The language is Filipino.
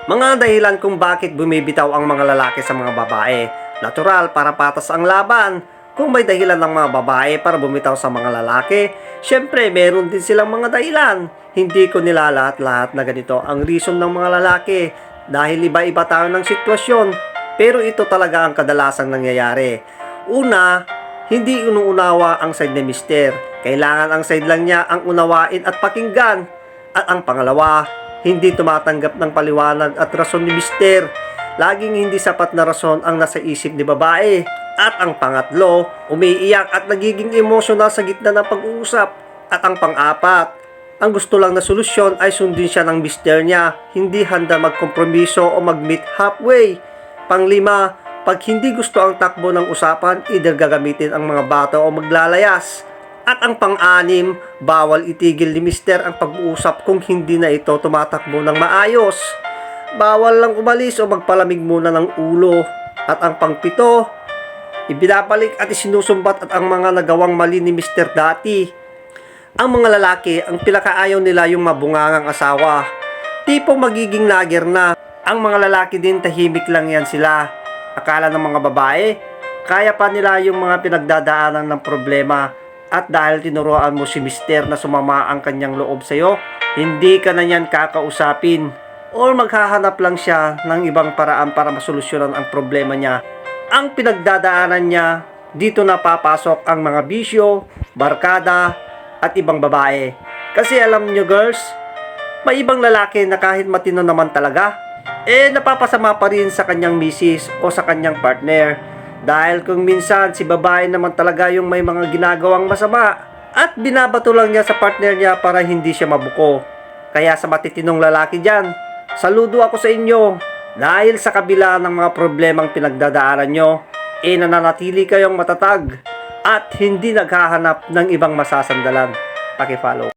Mga dahilan kung bakit bumibitaw ang mga lalaki sa mga babae. Natural para patas ang laban. Kung may dahilan ng mga babae para bumitaw sa mga lalaki, syempre meron din silang mga dahilan. Hindi ko nilalahat-lahat na ganito ang reason ng mga lalaki dahil iba-iba tayo ng sitwasyon. Pero ito talaga ang kadalasang nangyayari. Una, hindi inuunawa ang side ni mister. Kailangan ang side lang niya ang unawain at pakinggan. At ang pangalawa, hindi tumatanggap ng paliwanag at rason ni mister. Laging hindi sapat na rason ang nasa isip ni babae. At ang pangatlo, umiiyak at nagiging emosyonal sa gitna ng pag-uusap. At ang pang-apat, ang gusto lang na solusyon ay sundin siya ng mister niya. Hindi handa magkompromiso o mag-meet halfway. Panglima, pag hindi gusto ang takbo ng usapan, either gagamitin ang mga bato o maglalayas. At ang pang-anim, bawal itigil ni mister ang pag-uusap kung hindi na ito tumatakbo ng maayos. Bawal lang umalis o magpalamig muna ng ulo. At ang pang-pito, ibinabalik at isinusumbat at ang mga nagawang mali ni mister dati. Ang mga lalaki, ang pinakaayaw nila yung mabungangang asawa. Tipong magiging nager na. Ang mga lalaki din tahimik lang yan sila. Akala ng mga babae, kaya pa nila yung mga pinagdadaanan ng problema. At dahil tinuruan mo si mister na sumama ang kanyang loob sa'yo, hindi ka na niyan kakausapin. Or maghahanap lang siya ng ibang paraan para masolusyonan ang problema niya. Ang pinagdadaanan niya, dito na papasok ang mga bisyo, barkada, at ibang babae. Kasi alam niyo girls, may ibang lalaki na kahit matino naman talaga, napapasama pa rin sa kanyang misis o sa kanyang partner. Dahil kung minsan si babae naman talaga yung may mga ginagawang masama at binabato lang niya sa partner niya para hindi siya mabuko. Kaya sa matitinong lalaki dyan, saludo ako sa inyo dahil sa kabila ng mga problemang pinagdadaanan nyo, nananatili kayong matatag at hindi naghahanap ng ibang masasandalan. Paki-follow.